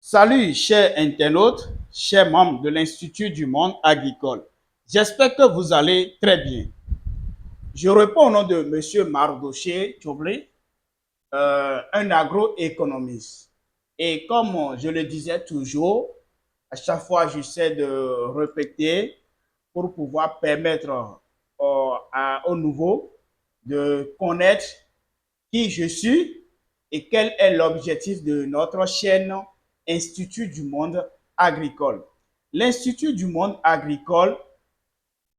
Salut, chers internautes, chers membres de l'Institut du monde agricole. J'espère que vous allez très bien. Je réponds au nom de M. Mardoché Tchoblé, un agroéconomiste. Et comme je le disais toujours, à chaque fois j'essaie de répéter pour pouvoir permettre aux nouveaux de connaître qui je suis et quel est l'objectif de notre chaîne Institut du monde agricole. L'Institut du monde agricole,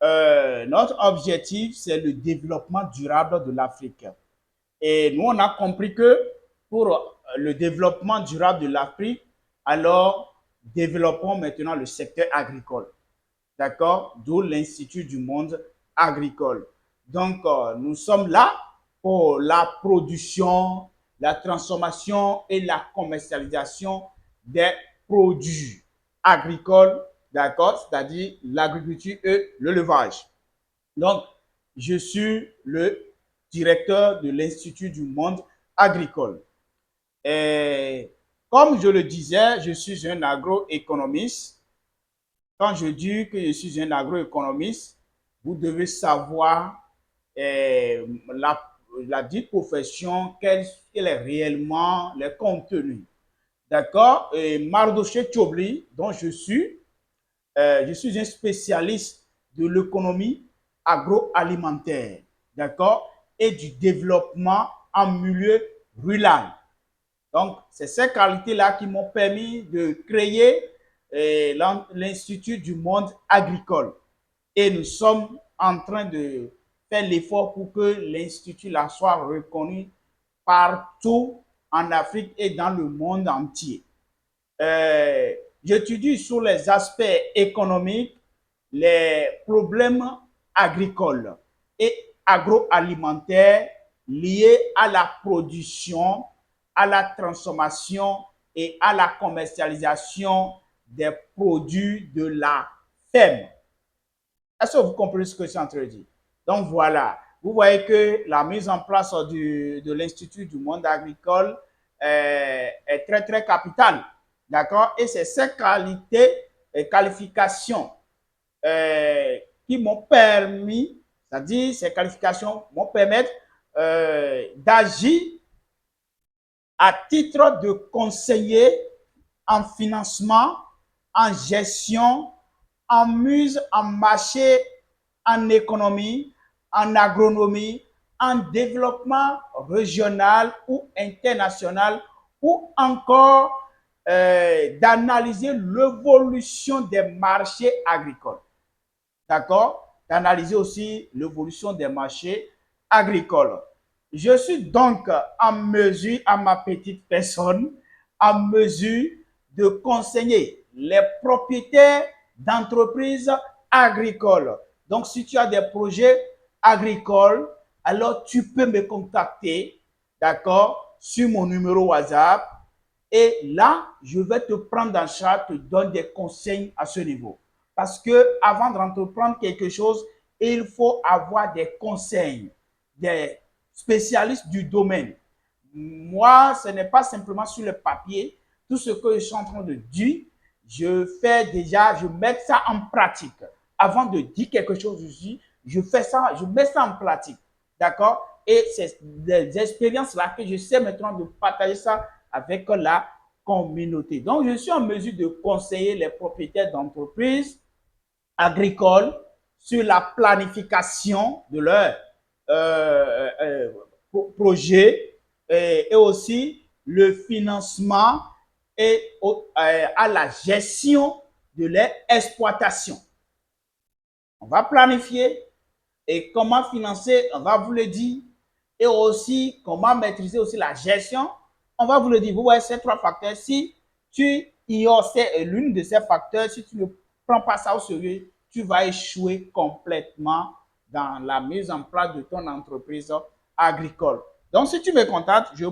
notre objectif, c'est le développement durable de l'Afrique. Et nous, on a compris que pour le développement durable de l'Afrique, alors développons maintenant le secteur agricole. D'accord? D'où l'Institut du monde agricole. Donc, nous sommes là pour la production, la transformation et la commercialisation des produits agricoles, d'accord? C'est-à-dire l'agriculture et l'élevage. Donc, je suis le directeur de l'Institut du monde agricole. Et comme je le disais, je suis un agroéconomiste. Quand je dis que je suis un agroéconomiste, vous devez savoir euh, la, la dite profession, quel est réellement le contenu. D'accord? Et Mardoché Tchobli, dont je suis un spécialiste de l'économie agroalimentaire, d'accord? Et du développement en milieu rural. Donc, c'est ces qualités-là qui m'ont permis de créer l'Institut du monde agricole. Et nous sommes en train de faire l'effort pour que l'Institut là soit reconnu partout en Afrique et dans le monde entier. Euh, J'étudie sur les aspects économiques, les problèmes agricoles et agroalimentaires liés à la production, à la transformation et à la commercialisation des produits de la ferme. Est-ce que vous comprenez ce que je suis en train de dire? Donc voilà, vous voyez que la mise en place de l'Institut du monde agricole est très, très capitale. D'accord? Et c'est ces qualités et qualifications qui m'ont permis, c'est-à-dire ces qualifications m'ont permis d'agir à titre de conseiller en financement, en gestion, en mise en marché, en économie, en agronomie, en développement régional ou international, ou encore d'analyser l'évolution des marchés agricoles. D'accord? D'analyser aussi l'évolution des marchés agricoles. Je suis donc en mesure, à ma petite personne, en mesure de conseiller les propriétaires d'entreprises agricoles. Donc, si tu as des projets agricoles, alors tu peux me contacter, d'accord, sur mon numéro WhatsApp. Et là, je vais te prendre en charge, te donner des conseils à ce niveau. Parce que avant d'entreprendre quelque chose, il faut avoir des conseils, des spécialistes du domaine. Moi, ce n'est pas simplement sur le papier. Tout ce que je suis en train de dire, je fais déjà, je mets ça en pratique. Avant de dire quelque chose ici, je fais ça, je mets ça en pratique. D'accord? Et c'est des expériences-là que je sais maintenant de partager ça avec la communauté. Donc, je suis en mesure de conseiller les propriétaires d'entreprises agricoles sur la planification de leurs projets et aussi le financement et à la gestion de leur exploitation. On va planifier et comment financer, on va vous le dire, et aussi comment maîtriser aussi la gestion, on va vous le dire. Vous voyez ces trois facteurs, si tu ignores l'une de ces facteurs, si tu ne prends pas ça au sérieux, tu vas échouer complètement dans la mise en place de ton entreprise agricole. Donc, si tu me contactes, je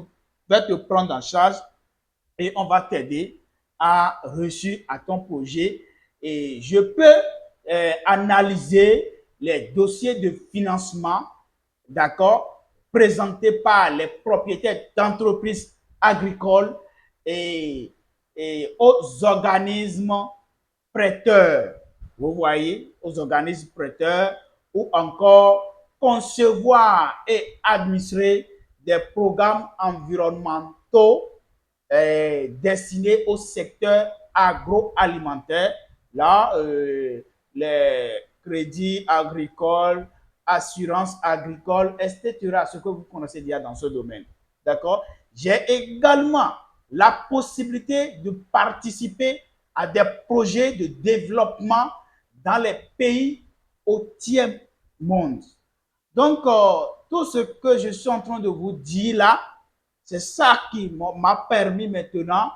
vais te prendre en charge et on va t'aider à réussir à ton projet. Et je peux analyser les dossiers de financement, d'accord, présentés par les propriétaires d'entreprises agricoles et et aux organismes prêteurs. Vous voyez, aux organismes prêteurs ou encore concevoir et administrer des programmes environnementaux destinés au secteur agroalimentaire. Là, les crédits agricoles, assurance agricole, etc. Ce que vous connaissez déjà dans ce domaine. D'accord? J'ai également la possibilité de participer à des projets de développement dans les pays au tiers-monde. Donc, tout ce que je suis en train de vous dire là, c'est ça qui m'a permis maintenant,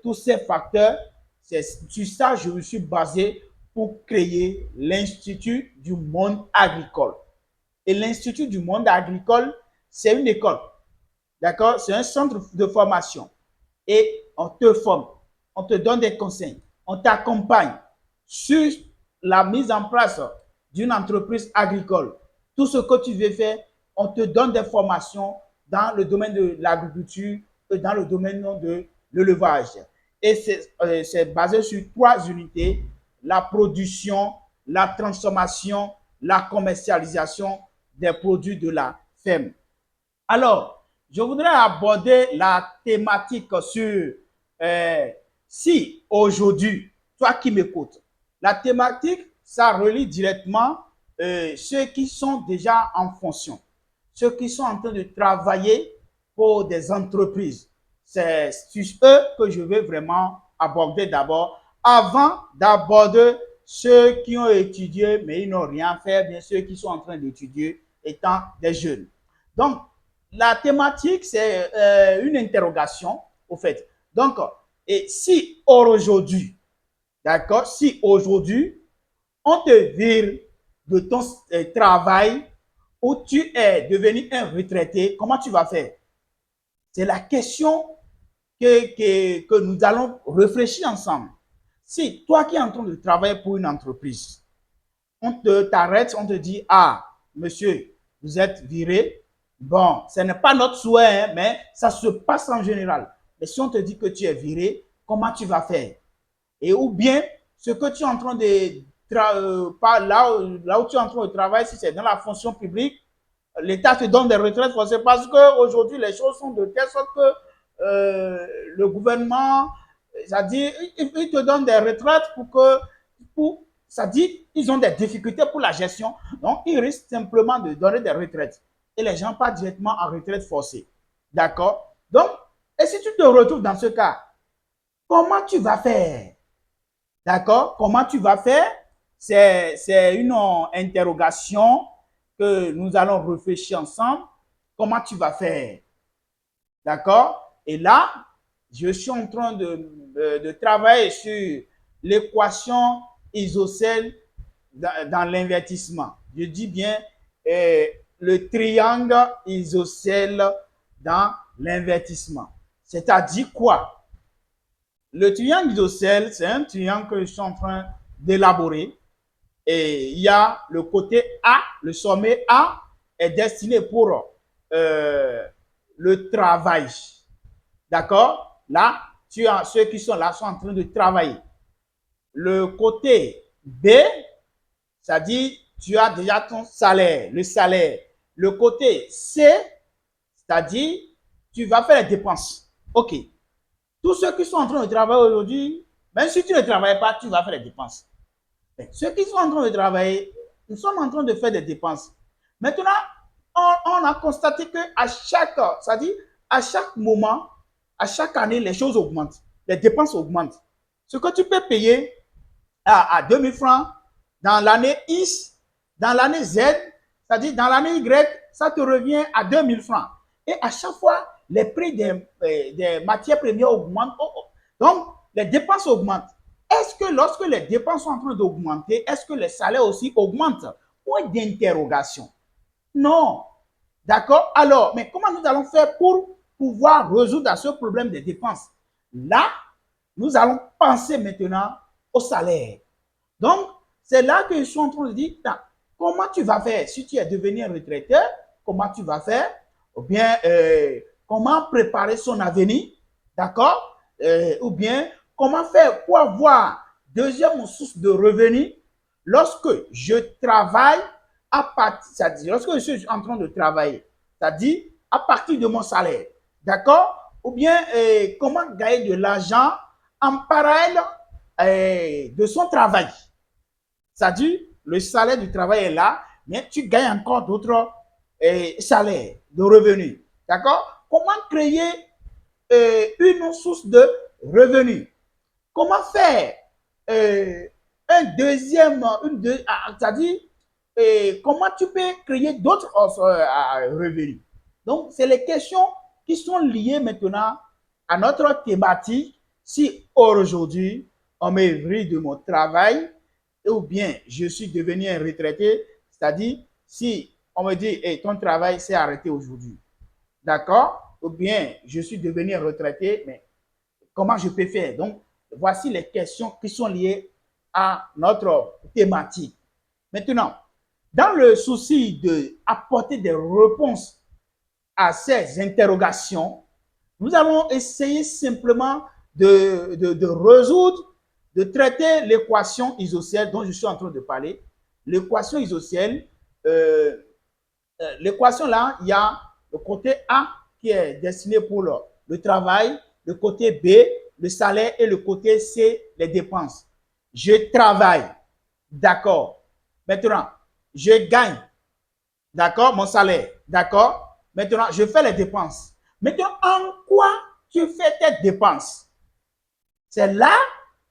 tous ces facteurs, c'est sur ça que je me suis basé pour créer l'Institut du monde agricole. Et l'Institut du monde agricole, c'est une école. D'accord? C'est un centre de formation. Et on te forme, on te donne des conseils, on t'accompagne sur la mise en place d'une entreprise agricole. Tout ce que tu veux faire, on te donne des formations dans le domaine de l'agriculture et dans le domaine de l'élevage. Et c'est basé sur 3 unités, la production, la transformation, la commercialisation des produits de la ferme. Alors, je voudrais aborder la thématique sur si aujourd'hui, toi qui m'écoutes, la thématique, ça relie directement ceux qui sont déjà en fonction, ceux qui sont en train de travailler pour des entreprises. C'est sur eux que je vais vraiment aborder d'abord, avant d'aborder ceux qui ont étudié mais ils n'ont rien fait, bien ceux qui sont en train d'étudier étant des jeunes. Donc, la thématique, c'est une interrogation, au fait. Donc, et si aujourd'hui, d'accord, si aujourd'hui, on te vire de ton travail où tu es devenu un retraité, comment tu vas faire? C'est la question que nous allons réfléchir ensemble. Si toi qui es en train de travailler pour une entreprise, on t'arrête, on te dit, ah, monsieur, vous êtes viré. Bon, ce n'est pas notre souhait, hein, mais ça se passe en général. Mais si on te dit que tu es viré, comment tu vas faire? Et ou bien, ce que tu es en train de là où tu es en train de travailler, si c'est dans la fonction publique, l'État te donne des retraites forcées parce qu'aujourd'hui, les choses sont de telle sorte que le gouvernement, ça dit, il te donne des retraites ça dit, ils ont des difficultés pour la gestion, donc ils risquent simplement de donner des retraites. Et les gens partent directement en retraite forcée. D'accord? Donc, et si tu te retrouves dans ce cas, comment tu vas faire? D'accord? Comment tu vas faire? C'est une interrogation que nous allons réfléchir ensemble. Comment tu vas faire? D'accord? Et là, je suis en train de travailler sur l'équation isocèle dans l'invertissement. Je dis bien le triangle isocèle dans l'invertissement. C'est-à-dire quoi? Le triangle isocèle, c'est un triangle que je suis en train d'élaborer. Et il y a le côté A, le sommet A est destiné pour le travail. D'accord? Là, tu as ceux qui sont là sont en train de travailler. Le côté B, c'est-à-dire tu as déjà ton salaire, le salaire. Le côté C, c'est-à-dire tu vas faire les dépenses. OK. Tous ceux qui sont en train de travailler aujourd'hui, même si tu ne travailles pas, tu vas faire les dépenses. Mais ceux qui sont en train de travailler, nous sommes en train de faire des dépenses. Maintenant, on a constaté qu'à chaque, c'est-à-dire à chaque moment, à chaque année, les choses augmentent. Les dépenses augmentent. Ce que tu peux payer à 2000 francs dans l'année X, dans l'année Z, c'est-à-dire dans l'année Y, ça te revient à 2000 francs. Et à chaque fois, les prix des matières premières augmentent. Donc, les dépenses augmentent. Est-ce que lorsque les dépenses sont en train d'augmenter, est-ce que les salaires aussi augmentent? Point d'interrogation. Non. D'accord? Alors, mais comment nous allons faire pour pouvoir résoudre ce problème des dépenses? Là, nous allons penser maintenant au salaire. Donc, c'est là que je suis en train de dire, comment tu vas faire si tu es devenu un retraité? Comment tu vas faire? Ou bien, comment préparer son avenir? D'accord? ou bien comment faire pour avoir deuxième source de revenus lorsque je travaille à partir, c'est-à-dire lorsque je suis en train de travailler, c'est-à-dire à partir de mon salaire, d'accord? Ou bien comment gagner de l'argent en parallèle de son travail. C'est-à-dire le salaire du travail est là, mais tu gagnes encore d'autres salaires, de revenus, d'accord? Comment créer une source de revenus? Comment faire un deuxième, c'est-à-dire comment tu peux créer d'autres revenus? Donc, c'est les questions qui sont liées maintenant à notre thématique. Si aujourd'hui, on m'évite de mon travail, ou bien je suis devenu un retraité, c'est-à-dire si on me dit hey, ton travail s'est arrêté aujourd'hui, d'accord? Ou bien je suis devenu un retraité, mais comment je peux faire? Donc, voici les questions qui sont liées à notre thématique. Maintenant, dans le souci d'apporter des réponses à ces interrogations, nous allons essayer simplement de résoudre, de traiter l'équation isocièle dont je suis en train de parler. L'équation isocièle, l'équation là, il y a le côté A qui est destiné pour le travail, le côté B, le salaire et le côté C, les dépenses. Je travaille, d'accord. Maintenant, je gagne, d'accord, mon salaire, d'accord. Maintenant, je fais les dépenses. Maintenant, en quoi tu fais tes dépenses? C'est là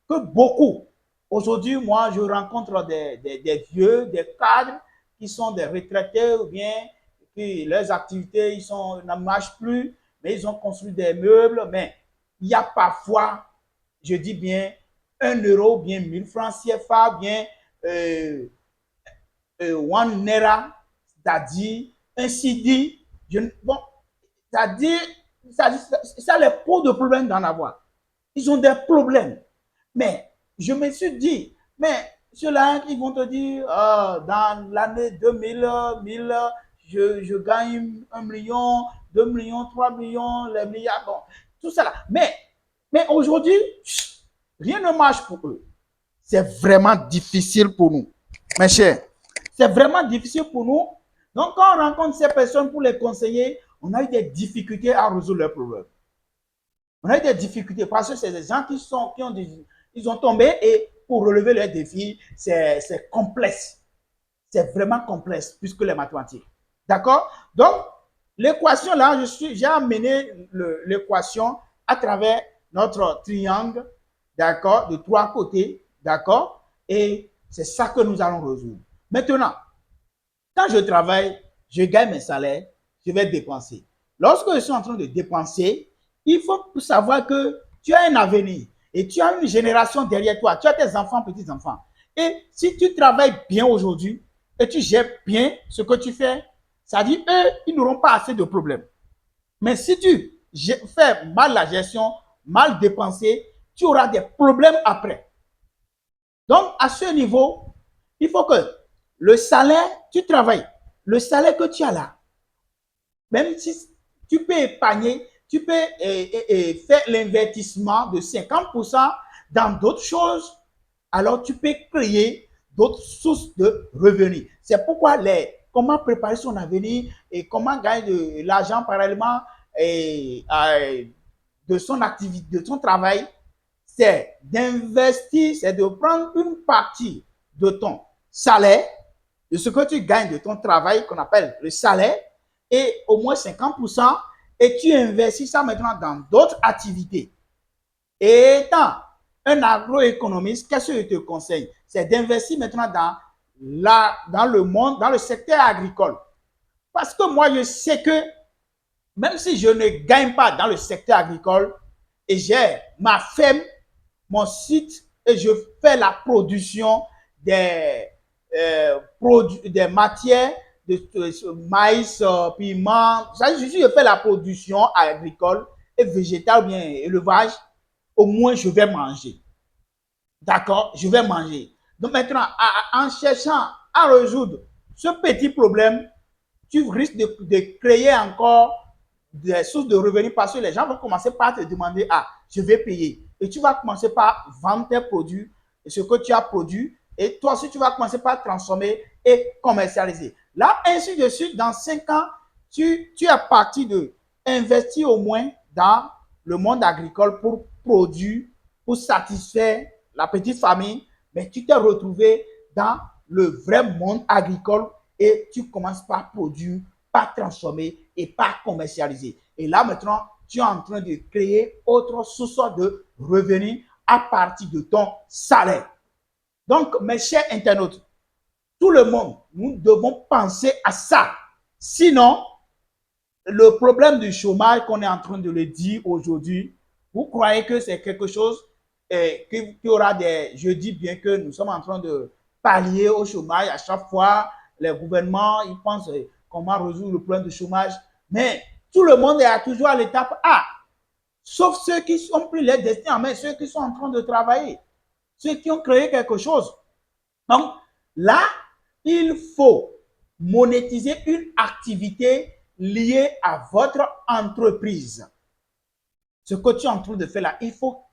que beaucoup, aujourd'hui, moi, je rencontre des vieux, des cadres qui sont des retraités ou bien qui leurs activités, ne marchent plus, mais ils ont construit des meubles, mais il y a parfois, je dis bien, 1 euro, bien 1000 francs CFA, bien one naira, c'est-à-dire un CD. Bon, c'est-à-dire, ça les pose de problème d'en avoir. Ils ont des problèmes. Mais je me suis dit, mais ceux-là, ils vont te dire, dans l'année 2000, je gagne 1 million, 2 millions, 3 millions, les milliards, bon, tout ça là. Mais aujourd'hui, rien ne marche pour eux. C'est vraiment difficile pour nous, mes chers. C'est vraiment difficile pour nous. Donc, quand on rencontre ces personnes pour les conseiller, on a eu des difficultés à résoudre leurs problèmes. On a eu des difficultés parce que c'est des gens ils ont tombé et pour relever leurs défis, c'est complexe. C'est vraiment complexe plus que les mathématiques. D'accord? Donc, l'équation là, j'ai amené l'équation à travers notre triangle, d'accord, de 3 côtés, d'accord? Et c'est ça que nous allons résoudre. Maintenant, quand je travaille, je gagne mes salaires, je vais dépenser. Lorsque je suis en train de dépenser, il faut savoir que tu as un avenir et tu as une génération derrière toi. Tu as tes enfants, petits-enfants. Et si tu travailles bien aujourd'hui et tu gères bien ce que tu fais, ça dit eux, ils n'auront pas assez de problèmes. Mais si tu fais mal la gestion, mal dépensé, tu auras des problèmes après. Donc, à ce niveau, il faut que le salaire, tu travailles, le salaire que tu as là, même si tu peux épargner, tu peux faire l'investissement de 50% dans d'autres choses, alors tu peux créer d'autres sources de revenus. C'est pourquoi comment préparer son avenir et comment gagner de l'argent parallèlement de son activité, de son travail, c'est d'investir, c'est de prendre une partie de ton salaire, de ce que tu gagnes de ton travail, qu'on appelle le salaire, et au moins 50%, et tu investis ça maintenant dans d'autres activités. Et étant un agroéconomiste, qu'est-ce que je te conseille? C'est d'investir maintenant dans le monde, dans le secteur agricole. Parce que moi, je sais que même si je ne gagne pas dans le secteur agricole, et j'ai ma ferme, mon site, et je fais la production des matières, de maïs, piment, je fais la production agricole et végétale, ou bien élevage, au moins je vais manger. D'accord? Je vais manger. Donc maintenant, en cherchant à résoudre ce petit problème, tu risques de créer encore des sources de revenus parce que les gens vont commencer par te demander, ah, je vais payer. Et tu vas commencer par vendre tes produits, et ce que tu as produit, et toi aussi, tu vas commencer par transformer et commercialiser. Là, ainsi de suite, dans 5 ans, tu es parti de investir au moins dans le monde agricole pour produire, pour satisfaire la petite famille, mais tu t'es retrouvé dans le vrai monde agricole et tu commences par produire, par transformer et par commercialiser. Et là, maintenant, tu es en train de créer autre source de revenus à partir de ton salaire. Donc, mes chers internautes, tout le monde, nous devons penser à ça. Sinon, le problème du chômage qu'on est en train de le dire aujourd'hui, vous croyez que c'est quelque chose qui aura des... Je dis bien que nous sommes en train de pallier au chômage à chaque fois. Les gouvernements, ils pensent comment résoudre le problème du chômage. Mais tout le monde est toujours à l'étape A. Sauf ceux qui ont pris leur destin en main, ceux qui sont en train de travailler, ceux qui ont créé quelque chose. Donc là, il faut monétiser une activité liée à votre entreprise. Ce que tu es en train de faire là, il faut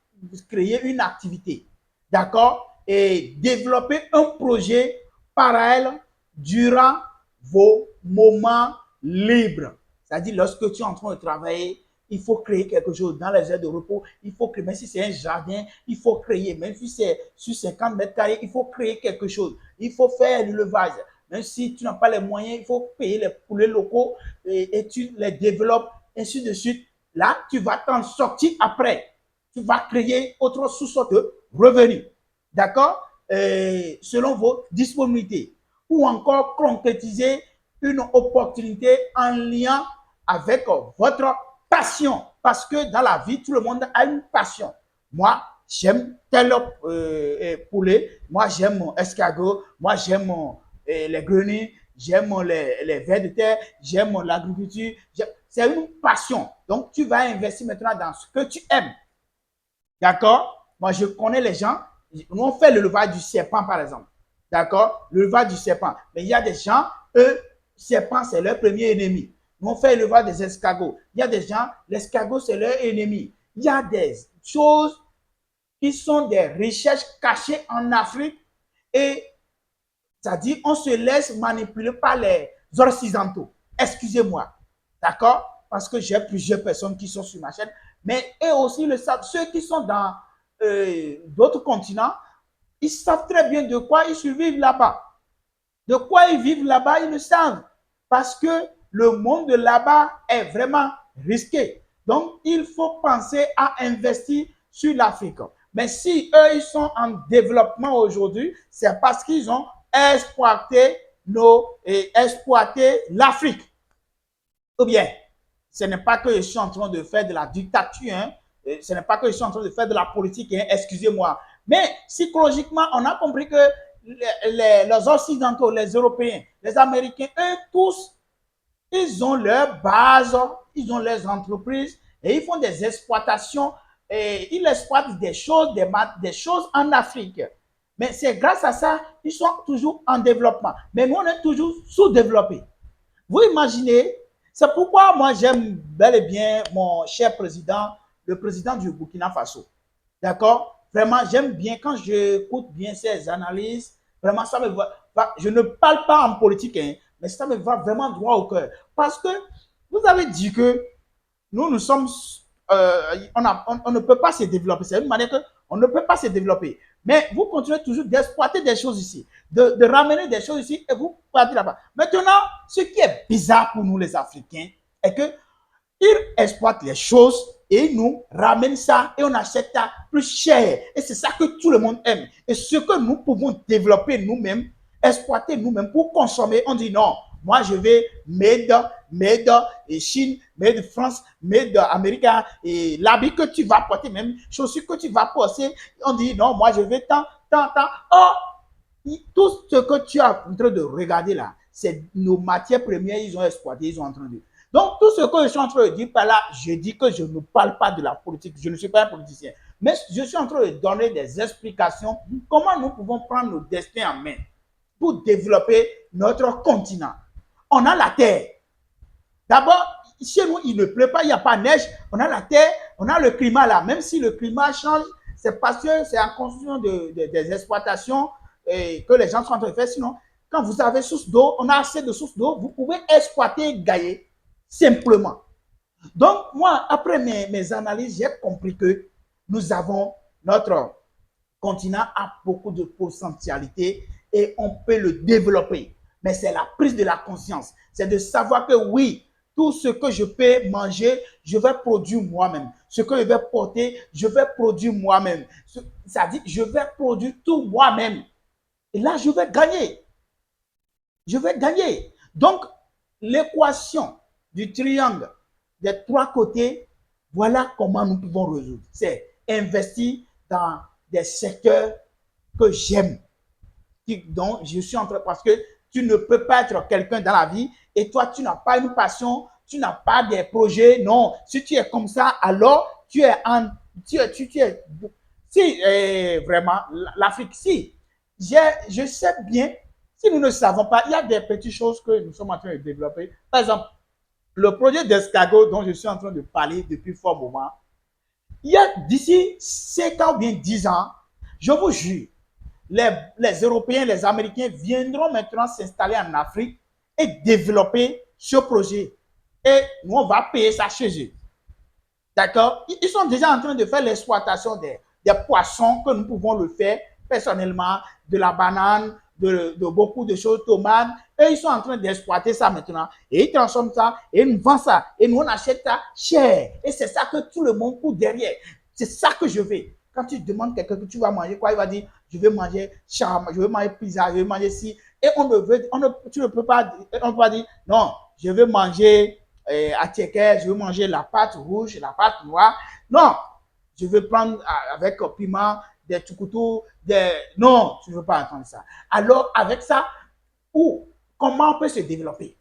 créer une activité, d'accord? Et développer un projet parallèle durant vos moments libres. C'est-à-dire, lorsque tu es en train de travailler, il faut créer quelque chose dans les heures de repos. Il faut créer, même si c'est un jardin, il faut créer, même si c'est sur 50 mètres carrés, il faut créer quelque chose. Il faut faire l'élevage. Même si tu n'as pas les moyens, il faut payer les poulets locaux et tu les développes, ainsi de suite. Là, tu vas t'en sortir après. Tu vas créer autre source de revenus. D'accord? Selon vos disponibilités. Ou encore concrétiser une opportunité en lien avec votre passion. Parce que dans la vie, tout le monde a une passion. Moi, j'aime tel poulet. Moi, j'aime mon escargot. Moi, j'aime les grenouilles. J'aime les vers de terre. J'aime l'agriculture. C'est une passion. Donc, tu vas investir maintenant dans ce que tu aimes. D'accord? Moi, je connais les gens. Nous, on fait l'élevage du serpent, par exemple. D'accord? L'élevage du serpent. Mais il y a des gens, eux, serpent, c'est leur premier ennemi. Nous, on fait l'élevage des escargots. Il y a des gens, l'escargot, c'est leur ennemi. Il y a des choses qui sont des recherches cachées en Afrique et c'est-à-dire, on se laisse manipuler par les occidentaux. Excusez-moi. D'accord? Parce que j'ai plusieurs personnes qui sont sur ma chaîne. Mais eux aussi le savent. Ceux qui sont dans d'autres continents, ils savent très bien de quoi ils survivent là-bas. De quoi ils vivent là-bas, ils le savent. Parce que le monde de là-bas est vraiment risqué. Donc, il faut penser à investir sur l'Afrique. Mais si eux, ils sont en développement aujourd'hui, c'est parce qu'ils ont exploité l'Afrique. Ou bien, ce n'est pas que je suis en train de faire de la dictature, hein. Ce n'est pas que je suis en train de faire de la politique, hein, excusez-moi. Mais psychologiquement, on a compris que les Occidentaux, les Européens, les Américains, eux tous, ils ont leur base, ils ont leurs entreprises et ils font des exploitations et ils exploitent des choses en Afrique. Mais c'est grâce à ça, ils sont toujours en développement. Mais nous, on est toujours sous-développés. Vous imaginez, c'est pourquoi moi j'aime bel et bien mon cher président, le président du Burkina Faso. D'accord? Vraiment, j'aime bien quand j'écoute bien ses analyses. Vraiment, ça me va. Je ne parle pas en politique, hein, mais ça me va vraiment droit au cœur. Parce que vous avez dit que nous sommes, on ne peut pas se développer. C'est une manière qu'on ne peut pas se développer. Mais vous continuez toujours d'exploiter des choses ici, de ramener des choses ici et vous partez là-bas. Maintenant, ce qui est bizarre pour nous les Africains est que ils exploitent les choses et ils nous ramènent ça et on achète ça plus cher. Et c'est ça que tout le monde aime. Et ce que nous pouvons développer nous-mêmes, exploiter nous-mêmes pour consommer, on dit non, moi je vais made et Chine, made France, made Amérique et l'habit que tu vas porter, même chaussures que tu vas porter, on dit non, moi je vais tant. Oh, tout ce que tu es en train de regarder là, c'est nos matières premières, ils ont exploité, ils ont en train de... Donc, tout ce que je suis en train de dire par là, je dis que je ne parle pas de la politique, je ne suis pas un politicien, mais je suis en train de donner des explications comment nous pouvons prendre nos destins en main pour développer notre continent. On a la terre. D'abord, chez nous, il ne pleut pas, il n'y a pas de neige, on a la terre, on a le climat là. Même si le climat change, c'est parce que c'est en construction des exploitations que les gens sont en train de faire. Sinon, quand vous avez source d'eau, on a assez de sources d'eau, vous pouvez exploiter et gagner simplement. Donc, moi, après mes analyses, j'ai compris que nous avons notre continent a beaucoup de potentialité et on peut le développer. Mais c'est la prise de la conscience. C'est de savoir que oui, tout ce que je peux manger, je vais produire moi-même. Ce que je vais porter, je vais produire moi-même. Ça dit, je vais produire tout moi-même. Et là, je vais gagner. Je vais gagner. Donc, l'équation du triangle des trois côtés, voilà comment nous pouvons résoudre. C'est investir dans des secteurs que j'aime, dont je suis en train, parce que tu ne peux pas être quelqu'un dans la vie et toi, tu n'as pas une passion, tu n'as pas des projets. Non, si tu es comme ça, alors tu es en, tu es, si vraiment l'Afrique, si je sais bien, si nous ne savons pas, il y a des petites choses que nous sommes en train de développer. Par exemple, le projet d'escargot dont je suis en train de parler depuis fort moment, il y a d'ici 5 ans ou bien 10 ans, je vous jure, les Européens, les Américains viendront maintenant s'installer en Afrique et développer ce projet. Et nous, on va payer ça chez eux. D'accord? Ils sont déjà en train de faire l'exploitation des poissons, que nous pouvons le faire personnellement, de la banane, de beaucoup de choses, tomates. Et ils sont en train d'exploiter ça maintenant. Et ils transforment ça, et ils nous vendent ça. Et nous, on achète ça cher. Et c'est ça que tout le monde court derrière. C'est ça que je veux. Quand tu demandes quelqu'un que tu vas manger quoi, il va dire, je vais manger shawarma, je vais manger pizza, je vais manger ci. Et tu ne peux pas, on peut pas dire, non, je vais manger à Tchèque, je veux manger la pâte rouge, la pâte noire. Non, je veux prendre avec piment, des tukutu, Non, tu ne veux pas entendre ça. Alors, avec ça, comment on peut se développer?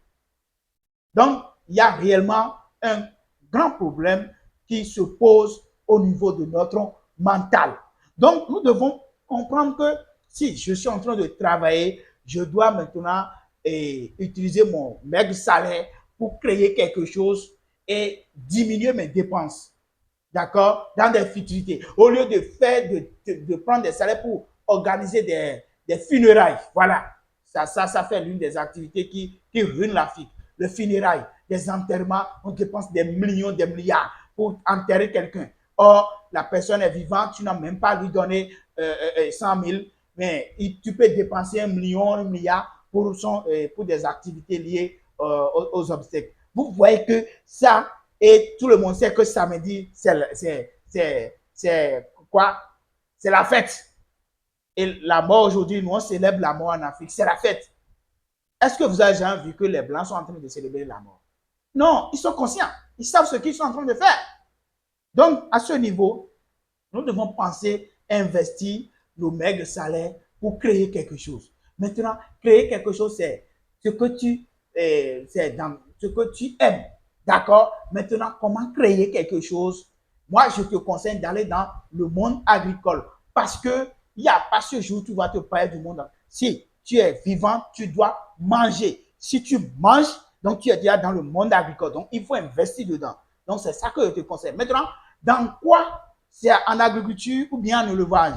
Donc, il y a réellement un grand problème qui se pose au niveau de notre mental. Donc, nous devons comprendre que si je suis en train de travailler, je dois maintenant utiliser mon maigre salaire pour créer quelque chose et diminuer mes dépenses. D'accord? Dans des futurités. Au lieu de prendre des salaires pour organiser des funérailles. Voilà. Ça fait l'une des activités qui ruine l'Afrique. Le funérailles, des enterrements, on dépense des millions, des milliards pour enterrer quelqu'un. Or, la personne est vivante, tu n'as même pas lui donné 100 000, mais tu peux dépenser 1 million, 1 milliard pour des activités liées aux obstacles. Vous voyez que ça, et tout le monde sait que samedi, c'est quoi? C'est la fête. Et la mort aujourd'hui, nous on célèbre la mort en Afrique, c'est la fête. Est-ce que vous avez jamais vu que les Blancs sont en train de célébrer la mort? Non, ils sont conscients. Ils savent ce qu'ils sont en train de faire. Donc, à ce niveau, nous devons penser, investir nos maigres salaires pour créer quelque chose. Maintenant, créer quelque chose, c'est ce que c'est dans ce que tu aimes. D'accord? Maintenant, comment créer quelque chose? Moi, je te conseille d'aller dans le monde agricole parce que il n'y a pas ce jour où tu vas te parler du monde. Si tu es vivant, tu dois manger. Si tu manges, donc tu es déjà dans le monde agricole. Donc, il faut investir dedans. Donc, c'est ça que je te conseille. Maintenant, dans quoi? C'est en agriculture ou bien en élevage.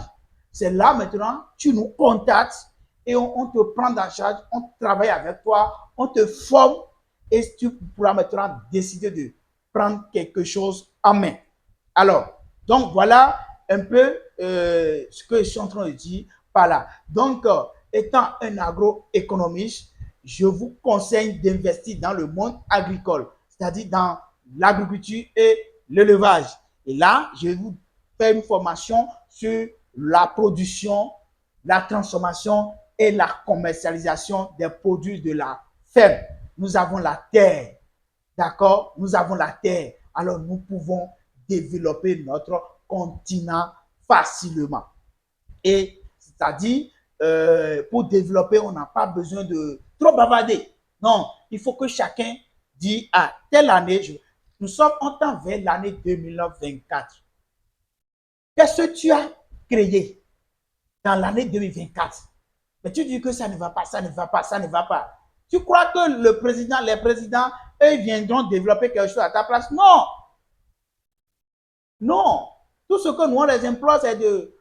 C'est là maintenant, tu nous contactes et on te prend en charge, on travaille avec toi, on te forme et tu pourras maintenant décider de prendre quelque chose en main. Alors, donc voilà un peu ce que je suis en train de dire par là. Donc, étant un agroéconomiste, je vous conseille d'investir dans le monde agricole, c'est-à-dire dans l'agriculture et l'élevage. Et là, je vais vous faire une formation sur la production, la transformation et la commercialisation des produits de la ferme. Nous avons la terre, d'accord? Nous avons la terre. Alors, nous pouvons développer notre continent facilement. Et c'est-à-dire, pour développer, on n'a pas besoin de trop bavarder. Non, il faut que chacun dise à telle année, nous sommes en temps vers l'année 2024. Qu'est-ce que tu as créé dans l'année 2024? Mais tu dis que ça ne va pas, ça ne va pas, ça ne va pas. Tu crois que le président, les présidents, eux, viendront développer quelque chose à ta place? Non. Non. Tout ce que nous, on les emploie, c'est de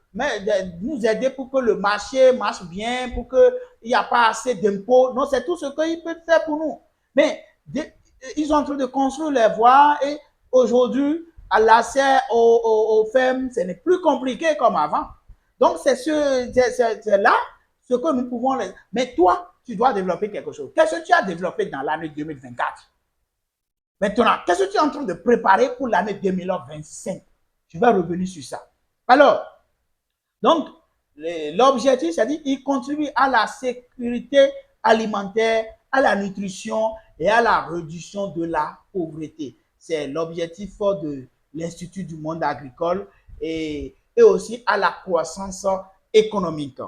nous aider pour que le marché marche bien, pour qu'il n'y a pas assez d'impôts. Non, c'est tout ce qu'ils peuvent faire pour nous. Mais ils sont en train de construire les voies et aujourd'hui, à l'accès aux fermes, ce n'est plus compliqué comme avant. Donc, c'est là ce que nous pouvons... Mais toi, tu dois développer quelque chose. Qu'est-ce que tu as développé dans l'année 2024? Maintenant, qu'est-ce que tu es en train de préparer pour l'année 2025? Je vais revenir sur ça. Alors, donc, l'objectif, c'est-à-dire qu'il contribue à la sécurité alimentaire, à la nutrition et à la réduction de la pauvreté. C'est l'objectif fort de l'Institut du monde agricole et aussi à la croissance économique.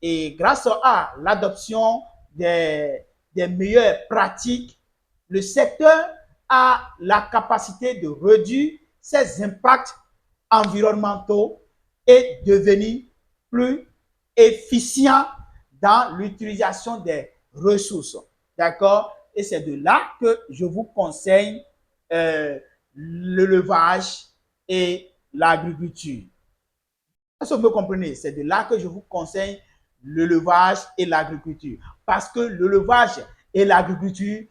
Et grâce à l'adoption des meilleures pratiques, le secteur a la capacité de réduire ses impacts environnementaux et devenir plus efficient dans l'utilisation des ressources. D'accord? Et c'est de là que je vous conseille l'élevage et l'agriculture. Est-ce que vous comprenez? C'est de là que je vous conseille l'élevage et l'agriculture. Parce que l'élevage et l'agriculture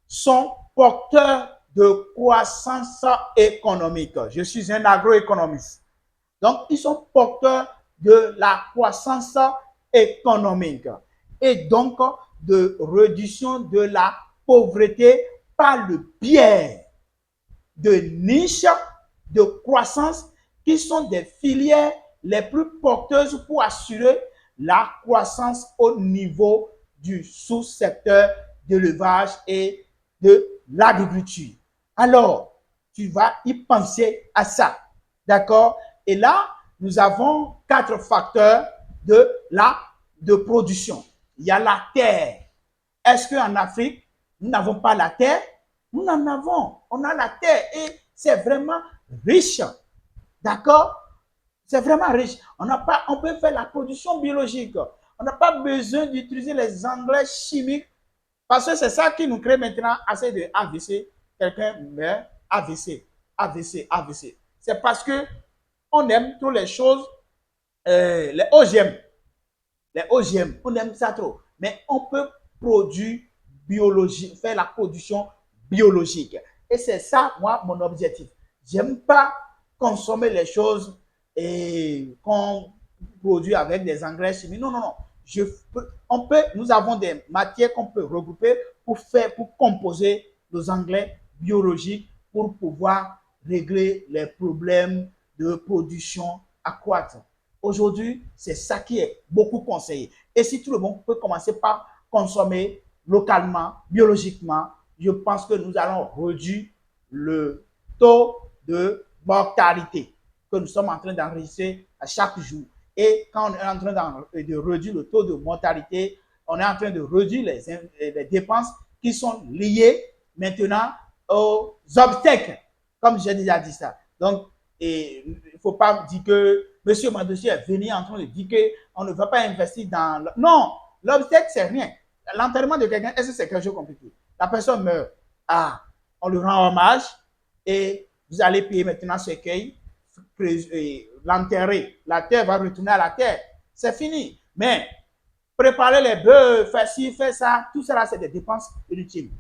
sont porteurs de croissance économique. Je suis un agroéconomiste. Donc, ils sont porteurs de la croissance économique et donc de réduction de la pauvreté par le biais de niches de croissance qui sont des filières les plus porteuses pour assurer la croissance au niveau du sous-secteur de l'élevage et de l'agriculture. Alors, tu vas y penser à ça. D'accord? Et là, nous avons 4 facteurs de production. Il y a la terre. Est-ce qu'en Afrique, nous n'avons pas la terre? Nous en avons. On a la terre et c'est vraiment riche. D'accord? C'est vraiment riche. On peut faire la production biologique. On n'a pas besoin d'utiliser les engrais chimiques parce que c'est ça qui nous crée maintenant assez de AVC. Quelqu'un meurt, AVC, AVC, AVC. C'est parce que on aime trop les choses, les OGM. Les OGM, on aime ça trop. Mais on peut produire biologique, faire la production biologique. Et c'est ça, moi, mon objectif. J'aime pas consommer les choses qu'on produit avec des engrais chimiques. Non, non, non. Nous avons des matières qu'on peut regrouper pour composer nos engrais biologiques pour pouvoir régler les problèmes de production accroître. Aujourd'hui, c'est ça qui est beaucoup conseillé. Et si tout le monde peut commencer par consommer localement, biologiquement, je pense que nous allons réduire le taux de mortalité que nous sommes en train d'enregistrer à chaque jour. Et quand on est en train de réduire le taux de mortalité, on est en train de réduire les dépenses qui sont liées maintenant aux obstacles, comme j'ai déjà dit ça. Donc, il ne faut pas dire que M. Madoshi est venu en train de dire qu'on ne va pas investir dans... Non, l'obstacle, c'est rien. L'enterrement de quelqu'un, est-ce que c'est quelque chose de compliqué? La personne meurt. Ah, on lui rend hommage et vous allez payer maintenant ce cueil, l'enterrer. La terre va retourner à la terre. C'est fini. Mais préparer les bœufs, faire ci, faire ça, tout ça, c'est des dépenses inutiles.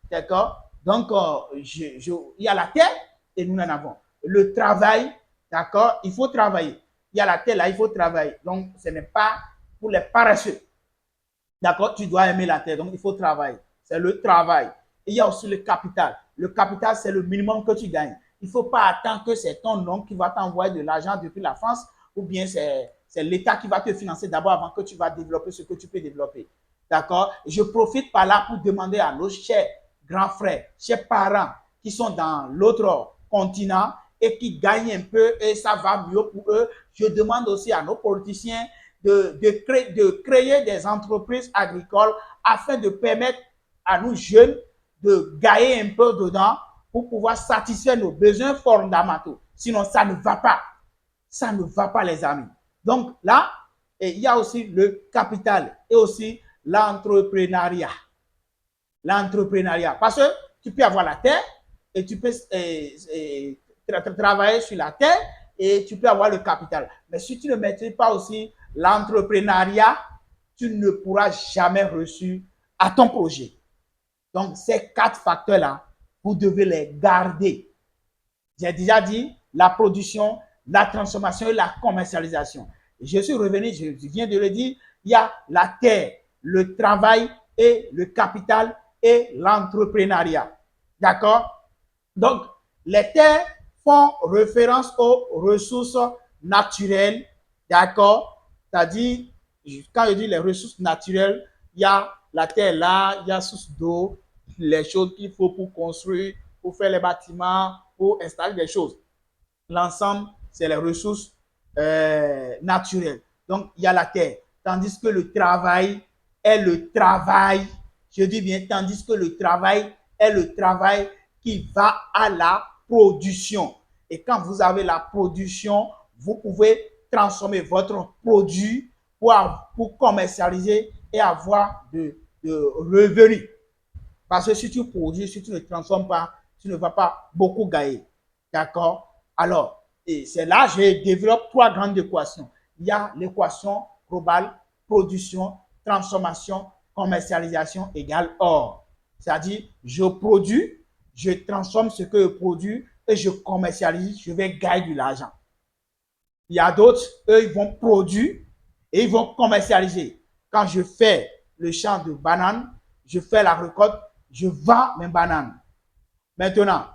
D'accord? Donc, il y a la terre et nous en avons. Le travail, d'accord? Il faut travailler. Il y a la terre là, il faut travailler. Donc, ce n'est pas pour les paresseux. D'accord? Tu dois aimer la terre, donc il faut travailler. C'est le travail. Et il y a aussi le capital. Le capital, c'est le minimum que tu gagnes. Il ne faut pas attendre que c'est ton oncle qui va t'envoyer de l'argent depuis la France ou bien c'est l'État qui va te financer d'abord avant que tu vas développer ce que tu peux développer. D'accord? Je profite par là pour demander à nos chers grands frères, chers parents qui sont dans l'autre continent et qui gagnent un peu et ça va mieux pour eux. Je demande aussi à nos politiciens de créer des entreprises agricoles afin de permettre à nous jeunes de gagner un peu dedans pour pouvoir satisfaire nos besoins fondamentaux. Sinon, ça ne va pas. Ça ne va pas, les amis. Donc là, il y a aussi le capital et aussi l'entrepreneuriat. l'entrepreneuriat. Parce que tu peux avoir la terre et tu peux travailler sur la terre et tu peux avoir le capital. Mais si tu ne maîtrises pas aussi l'entrepreneuriat, tu ne pourras jamais réussir à ton projet. Donc, ces 4 facteurs-là, vous devez les garder. J'ai déjà dit la production, la transformation et la commercialisation. Je suis revenu, je viens de le dire, il y a la terre, le travail et le capital et l'entrepreneuriat. D'accord? Donc, les terres font référence aux ressources naturelles. D'accord? C'est-à-dire, quand je dis les ressources naturelles, il y a la terre là, il y a source d'eau, les choses qu'il faut pour construire, pour faire les bâtiments, pour installer des choses. L'ensemble, c'est les ressources naturelles. Donc, il y a la terre. Tandis que le travail est le travail, je dis bien, tandis que le travail est le travail qui va à la production. Et quand vous avez la production, vous pouvez transformer votre produit pour commercialiser et avoir de revenus. Parce que si tu produis, si tu ne transformes pas, tu ne vas pas beaucoup gagner. D'accord? Alors, et c'est là que je développe 3 grandes équations. Il y a l'équation globale, production, transformation, commercialisation égale or. C'est-à-dire, je produis, je transforme ce que je produis et je commercialise, je vais gagner de l'argent. Il y a d'autres, eux, ils vont produire et ils vont commercialiser. Quand je fais le champ de bananes, je fais la récolte, je vends mes bananes. Maintenant,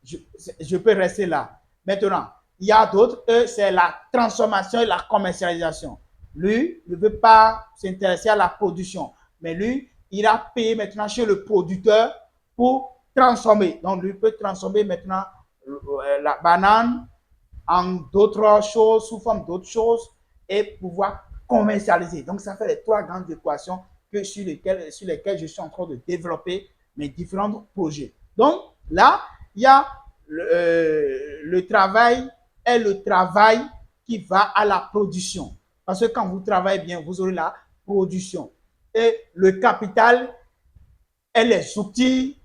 je peux rester là. Maintenant, il y a d'autres, eux, c'est la transformation et la commercialisation. Lui, ne veut pas s'intéresser à la production, mais lui, il a payé maintenant chez le producteur pour transformer. Donc, lui peut transformer maintenant la banane en d'autres choses, sous forme d'autres choses, et pouvoir commercialiser. Donc, ça fait les 3 grandes équations sur lesquelles je suis en train de développer mes différents projets. Donc, là, il y a le travail est le travail qui va à la production. Parce que quand vous travaillez bien, vous aurez la production. Et le capital est les outils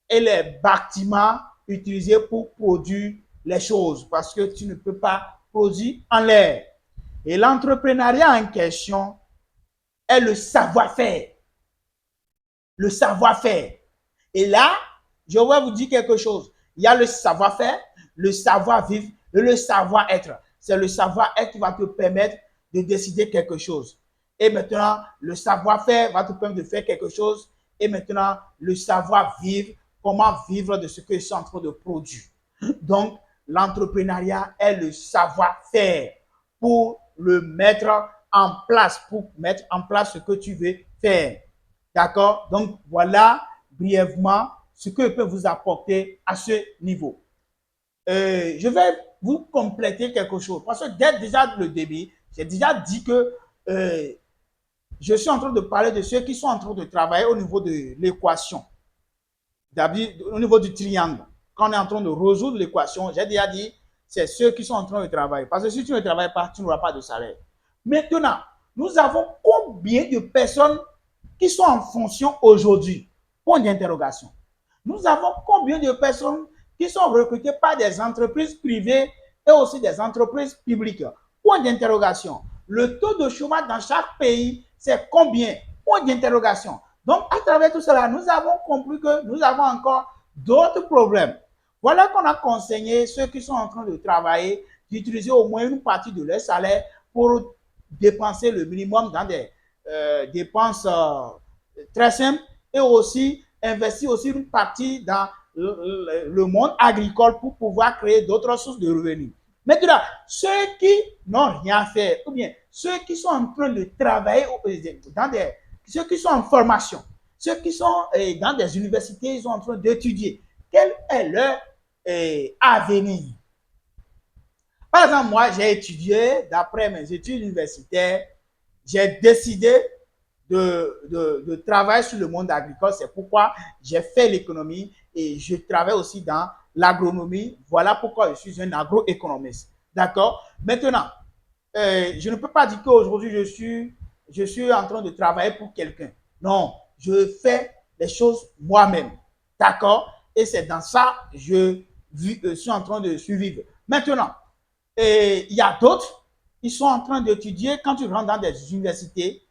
et les bâtiments utilisés pour produire les choses. Parce que tu ne peux pas produire en l'air. Et l'entrepreneuriat en question est le savoir-faire. Le savoir-faire. Et là, je vais vous dire quelque chose. Il y a le savoir-faire, le savoir-vivre et le savoir-être. C'est le savoir-être qui va te permettre de décider quelque chose. Et maintenant, le savoir-faire va te permettre de faire quelque chose. Et maintenant, le savoir-vivre, comment vivre de ce que je suis en train de produire. Donc, l'entrepreneuriat est le savoir-faire pour le mettre en place, pour mettre en place ce que tu veux faire. D'accord? Donc, voilà brièvement ce que je peux vous apporter à ce niveau. Je vais vous compléter quelque chose. Parce que dès déjà le début, j'ai déjà dit que je suis en train de parler de ceux qui sont en train de travailler au niveau de l'équation. Au niveau du triangle. Quand on est en train de résoudre l'équation, j'ai déjà dit, c'est ceux qui sont en train de travailler. Parce que si tu ne travailles pas, tu n'auras pas de salaire. Maintenant, nous avons combien de personnes qui sont en fonction aujourd'hui? Point d'interrogation. Nous avons combien de personnes qui sont recrutées par des entreprises privées et aussi des entreprises publiques? Point d'interrogation. Le taux de chômage dans chaque pays, c'est combien? Point d'interrogation. Donc, à travers tout cela, nous avons compris que nous avons encore d'autres problèmes. Voilà qu'on a conseillé ceux qui sont en train de travailler d'utiliser au moins une partie de leur salaire pour dépenser le minimum dans des dépenses très simples et aussi investir aussi une partie dans le monde agricole pour pouvoir créer d'autres sources de revenus. Maintenant, ceux qui n'ont rien fait, ou bien ceux qui sont en train de travailler ceux qui sont en formation, ceux qui sont dans des universités, ils sont en train d'étudier. Quel est leur avenir? Par exemple, moi, j'ai étudié, d'après mes études universitaires, j'ai décidé de travailler sur le monde agricole. C'est pourquoi j'ai fait l'économie et je travaille aussi dans l'agronomie. Voilà pourquoi je suis un agroéconomiste. D'accord? Maintenant, je ne peux pas dire qu'aujourd'hui, je suis en train de travailler pour quelqu'un. Non, je fais les choses moi-même. D'accord? Et c'est dans ça que je suis en train de survivre. Maintenant, il y a d'autres, ils sont en train d'étudier, quand tu rentres dans des universités,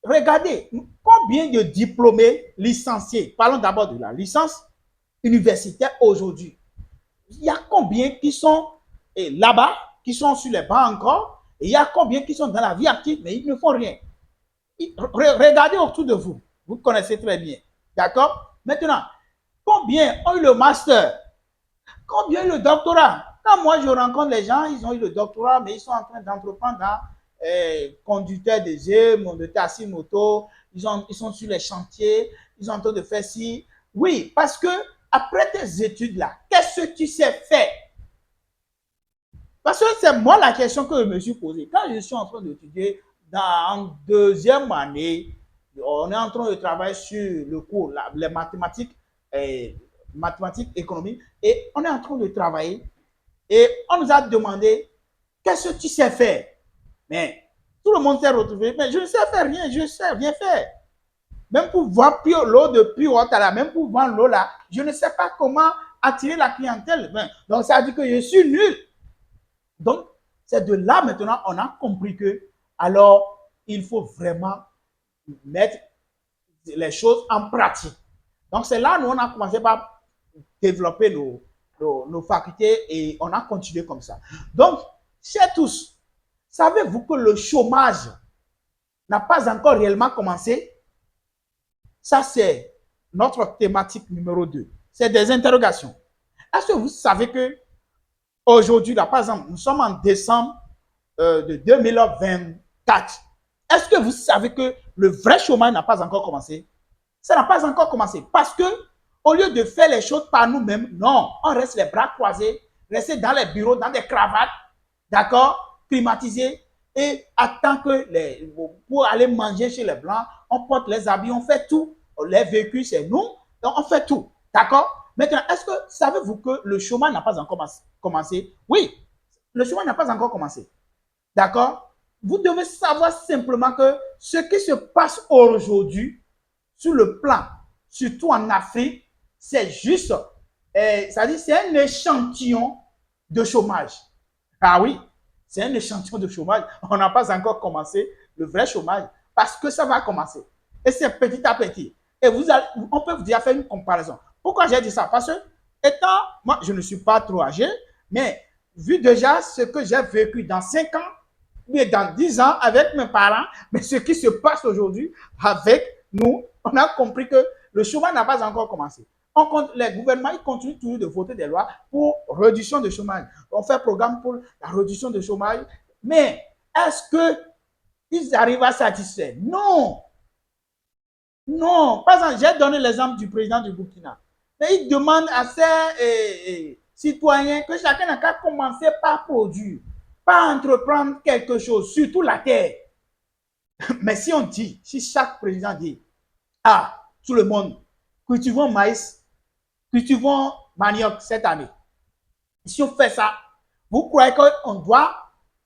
regardez, combien de diplômés licenciés, parlons d'abord de la licence universitaire aujourd'hui. Il y a combien qui sont là-bas, qui sont sur les bancs encore, et il y a combien qui sont dans la vie active, mais ils ne font rien. Regardez autour de vous, vous connaissez très bien. D'accord? Maintenant, combien ont eu le master? Combien le doctorat? Quand moi je rencontre les gens, ils ont eu le doctorat, mais ils sont en train d'entreprendre dans conducteur de jeux, de taxi moto, ils sont sur les chantiers, ils sont en train de faire ci. Oui, parce que après tes études là, qu'est-ce que tu sais faire? Parce que c'est moi la question que je me suis posée. Quand je suis en train d'étudier dans deuxième année, on est en train de travailler sur le cours, les mathématiques, mathématiques, économie, et on est en train de travailler. Et on nous a demandé, qu'est-ce que tu sais faire? Mais tout le monde s'est retrouvé, mais je ne sais faire rien, je ne sais rien faire. Même pour voir l'eau de Pure là, même pour vendre l'eau là, je ne sais pas comment attirer la clientèle. Donc ça veut dire que je suis nul. Donc, c'est de là maintenant, on a compris que, alors, il faut vraiment mettre les choses en pratique. Donc, c'est là, nous, on a commencé par développer nos facultés et on a continué comme ça. Donc, chers tous, savez-vous que le chômage n'a pas encore réellement commencé? Ça, c'est notre thématique numéro 2. C'est des interrogations. Est-ce que vous savez que aujourd'hui, là, par exemple, nous sommes en décembre de 2024. Est-ce que vous savez que le vrai chômage n'a pas encore commencé? Ça n'a pas encore commencé parce que au lieu de faire les choses par nous-mêmes, non, on reste les bras croisés, rester dans les bureaux, dans des cravates, d'accord, climatisés, et attend que pour aller manger chez les Blancs, on porte les habits, on fait tout. Les véhicules, c'est nous, donc on fait tout, d'accord? Maintenant, est-ce que savez-vous que le chômage n'a pas encore commencé? Oui, le chômage n'a pas encore commencé. D'accord? Vous devez savoir simplement que ce qui se passe aujourd'hui, sur le plan, surtout en Afrique, c'est juste, c'est-à-dire c'est un échantillon de chômage. Ah oui, c'est un échantillon de chômage. On n'a pas encore commencé le vrai chômage parce que ça va commencer. Et c'est petit à petit. Et on peut vous dire, faire une comparaison. Pourquoi j'ai dit ça? Parce que, étant, moi, je ne suis pas trop âgé, mais vu déjà ce que j'ai vécu dans 5 ans, mais dans 10 ans avec mes parents, mais ce qui se passe aujourd'hui avec nous, on a compris que le chômage n'a pas encore commencé. Les gouvernements ils continuent toujours de voter des lois pour réduction de chômage. On fait un programme pour la réduction de chômage. Mais est-ce qu'ils arrivent à satisfaire? Non. Non. Par exemple, j'ai donné l'exemple du président du Burkina. Mais il demande à ses citoyens que chacun n'a qu'à commencer par produire, par entreprendre quelque chose, surtout la terre. Mais si on dit, si chaque président dit, ah, tout le monde, cultivons maïs, cultivons manioc cette année. Si on fait ça, vous croyez qu'on doit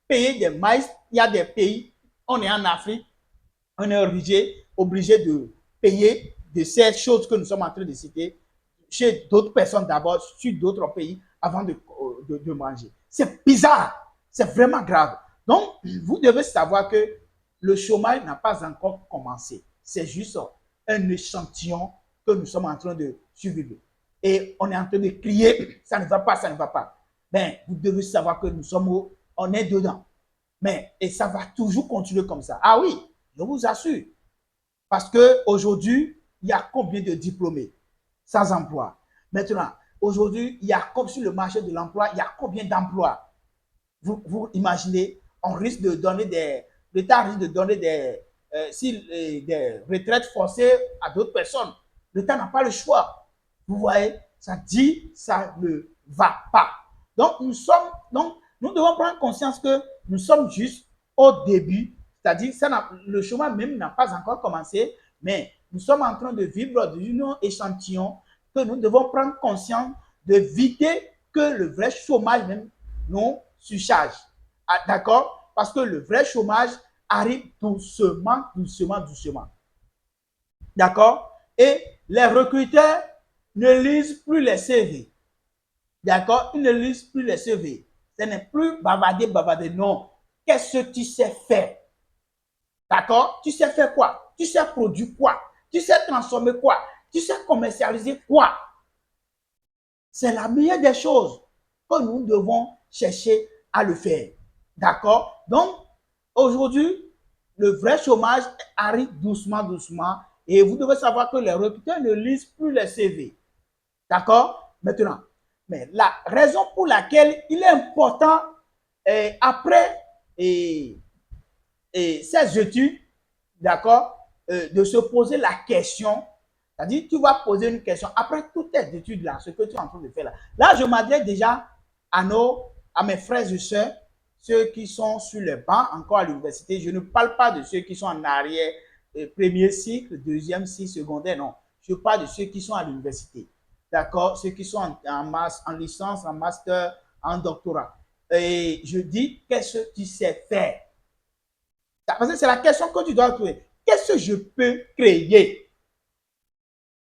payer des maïs? Il y a des pays, on est en Afrique, on est obligé de payer de ces choses que nous sommes en train de citer chez d'autres personnes d'abord, sur d'autres pays, avant de manger. C'est bizarre, c'est vraiment grave. Donc, vous devez savoir que le chômage n'a pas encore commencé. C'est juste un échantillon que nous sommes en train de survivre. Et on est en train de crier, ça ne va pas, ça ne va pas. Mais vous devez savoir que on est dedans. Mais, et ça va toujours continuer comme ça. Ah oui, je vous assure. Parce qu'aujourd'hui, il y a combien de diplômés sans emploi? Maintenant, aujourd'hui, il y a comme sur le marché de l'emploi, il y a combien d'emplois? Vous imaginez, on risque de donner l'État risque de donner des retraites forcées à d'autres personnes. L'État n'a pas le choix. Vous voyez, ça dit, ça ne va pas. Donc, nous devons prendre conscience que nous sommes juste au début, c'est-à-dire le chômage même n'a pas encore commencé, mais nous sommes en train de vivre d'un échantillon que nous devons prendre conscience d'éviter que le vrai chômage même nous surcharge. Ah, d'accord? Parce que le vrai chômage arrive doucement, doucement, doucement. D'accord? Et les recruteurs ne lisent plus les CV. D'accord? Ils ne lisent plus les CV. Ce n'est plus bavarder, bavarder. Non. Qu'est-ce que tu sais faire? D'accord? Tu sais faire quoi? Tu sais produire quoi? Tu sais transformer quoi? Tu sais commercialiser quoi? C'est la meilleure des choses que nous devons chercher à le faire. D'accord? Donc, aujourd'hui, le vrai chômage arrive doucement, doucement. Et vous devez savoir que les recruteurs ne lisent plus les CV. D'accord? Maintenant, mais la raison pour laquelle il est important, après ces études, d'accord, de se poser la question, c'est-à-dire tu vas poser une question après toutes tes études là, ce que tu es en train de faire là. Là, je m'adresse déjà à mes frères et sœurs, ceux qui sont sur les bancs encore à l'université. Je ne parle pas de ceux qui sont en arrière, premier cycle, deuxième cycle, secondaire, non. Je parle de ceux qui sont à l'université. D'accord? Ceux qui sont en licence, en master, en doctorat. Et je dis, qu'est-ce que tu sais faire? Parce que c'est la question que tu dois trouver. Qu'est-ce que je peux créer?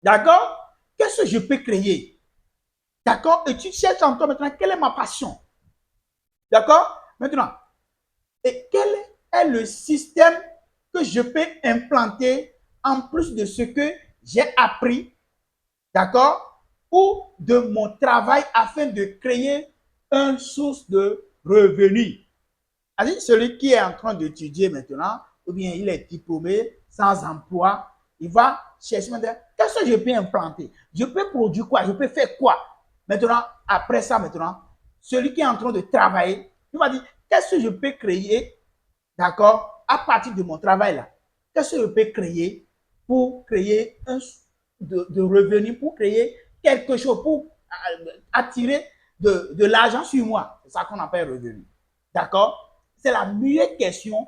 D'accord? Qu'est-ce que je peux créer? D'accord? Et tu cherches en toi maintenant, quelle est ma passion? D'accord? Maintenant, et quel est le système que je peux implanter en plus de ce que j'ai appris? D'accord? Ou de mon travail afin de créer une source de revenus. C'est-à-dire celui qui est en train d'étudier maintenant, ou bien il est diplômé, sans emploi, il va chercher maintenant, qu'est-ce que je peux implanter? Je peux produire quoi? Je peux faire quoi? Maintenant, après ça, maintenant, celui qui est en train de travailler, il va dire, qu'est-ce que je peux créer, d'accord, à partir de mon travail là? Qu'est-ce que je peux créer pour créer de revenus, pour créer quelque chose, pour attirer de l'argent sur moi? C'est ça qu'on appelle revenu. D'accord? C'est la meilleure question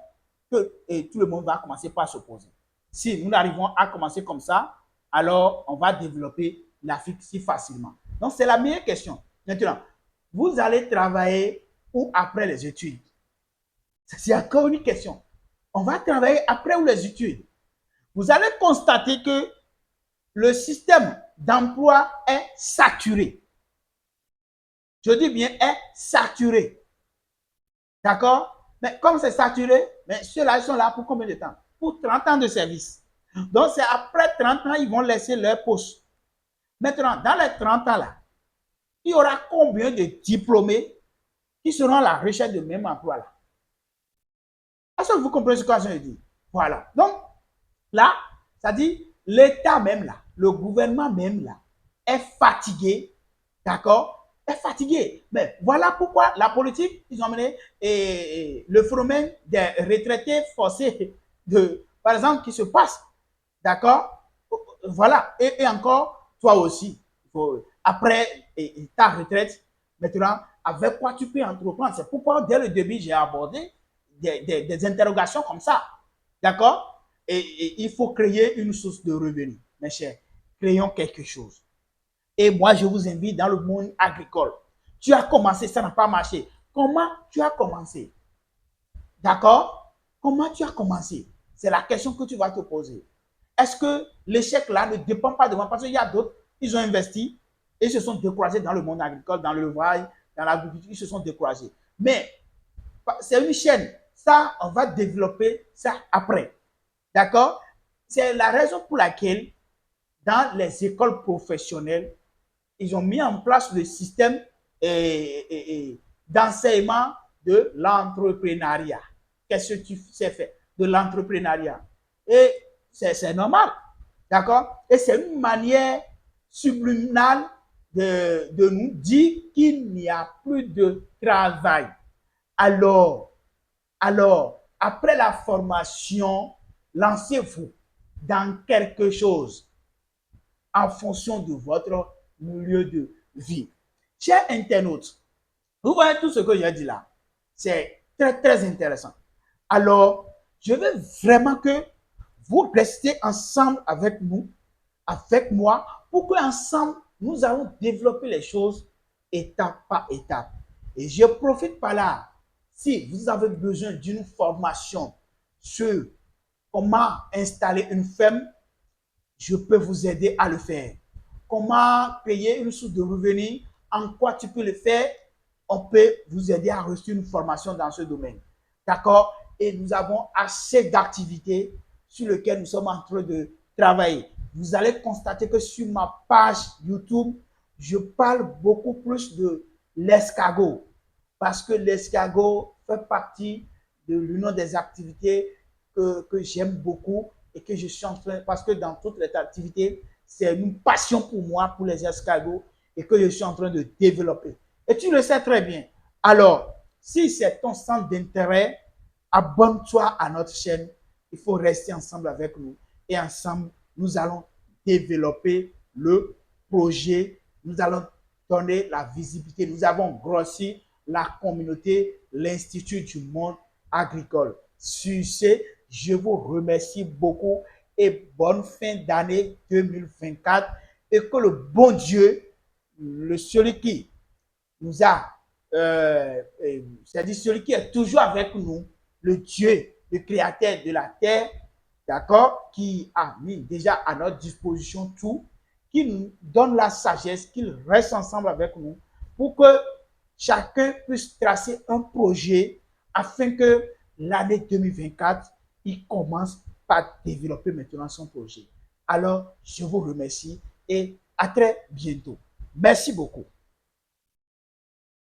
que tout le monde va commencer par se poser. Si nous arrivons à commencer comme ça, alors on va développer l'Afrique si facilement. Donc, c'est la meilleure question. Maintenant, vous allez travailler ou après les études? C'est encore une question. On va travailler après ou les études? Vous allez constater que le système d'emploi est saturé. Je dis bien est saturé. D'accord? Mais comme c'est saturé, mais ceux-là, ils sont là pour combien de temps? Pour 30 ans de service. Donc, c'est après 30 ans, ils vont laisser leur poste. Maintenant, dans les 30 ans là, il y aura combien de diplômés qui seront à la recherche de même emploi là? Est-ce que vous comprenez ce que je dis? Voilà. Donc, là, ça dit, l'État même là, le gouvernement même là, est fatigué, d'accord? Est fatigué. Mais voilà pourquoi la politique, ils ont mené le phénomène des retraités forcés, par exemple, qui se passe, d'accord? Voilà. Et encore, toi aussi, après ta retraite, maintenant, avec quoi tu peux entreprendre? C'est pourquoi, dès le début, j'ai abordé des interrogations comme ça. D'accord? Et il faut créer une source de revenus, mes chers. Créons quelque chose. Et moi, je vous invite dans le monde agricole. Tu as commencé, ça n'a pas marché. Comment tu as commencé? D'accord? Comment tu as commencé? C'est la question que tu vas te poser. Est-ce que l'échec là ne dépend pas de moi? Parce qu'il y a d'autres, ils ont investi et se sont découragés dans le monde agricole, dans le l'élevage, dans l'agriculture, ils se sont découragés. Mais c'est une chaîne. Ça, on va développer ça après. D'accord? C'est la raison pour laquelle, dans les écoles professionnelles, ils ont mis en place le système d'enseignement de l'entrepreneuriat. Qu'est-ce que tu sais faire? De l'entrepreneuriat. Et c'est normal. D'accord? Et c'est une manière subliminale de nous dire qu'il n'y a plus de travail. Alors, après la formation, lancez-vous dans quelque chose en fonction de votre milieu de vie. Chers internautes, vous voyez tout ce que j'ai dit là. C'est très, très intéressant. Alors, je veux vraiment que vous restiez ensemble avec nous, avec moi, pour qu'ensemble, nous allons développer les choses étape par étape. Et je profite par là. Si vous avez besoin d'une formation sur comment installer une ferme, je peux vous aider à le faire. Comment créer une source de revenus? En quoi tu peux le faire? On peut vous aider à reçu une formation dans ce domaine. D'accord? Et nous avons assez d'activités sur lesquelles nous sommes en train de travailler. Vous allez constater que sur ma page YouTube, je parle beaucoup plus de l'escargot parce que l'escargot fait partie de l'une des activités que j'aime beaucoup et que je suis en train, parce que dans toutes les activités, c'est une passion pour moi, pour les escargots, et que je suis en train de développer. Et tu le sais très bien. Alors, si c'est ton centre d'intérêt, abonne-toi à notre chaîne. Il faut rester ensemble avec nous. Et ensemble, nous allons développer le projet. Nous allons donner la visibilité. Nous avons grossi la communauté, l'Institut du monde agricole. Sur ce, je vous remercie beaucoup et bonne fin d'année 2024 et que le bon Dieu, celui qui nous a, c'est-à-dire celui qui est toujours avec nous, le Dieu, le créateur de la terre, d'accord, qui a mis déjà à notre disposition tout, qui nous donne la sagesse, qu'il reste ensemble avec nous pour que chacun puisse tracer un projet afin que l'année 2024, il commence par développer maintenant son projet. Alors, je vous remercie et à très bientôt. Merci beaucoup.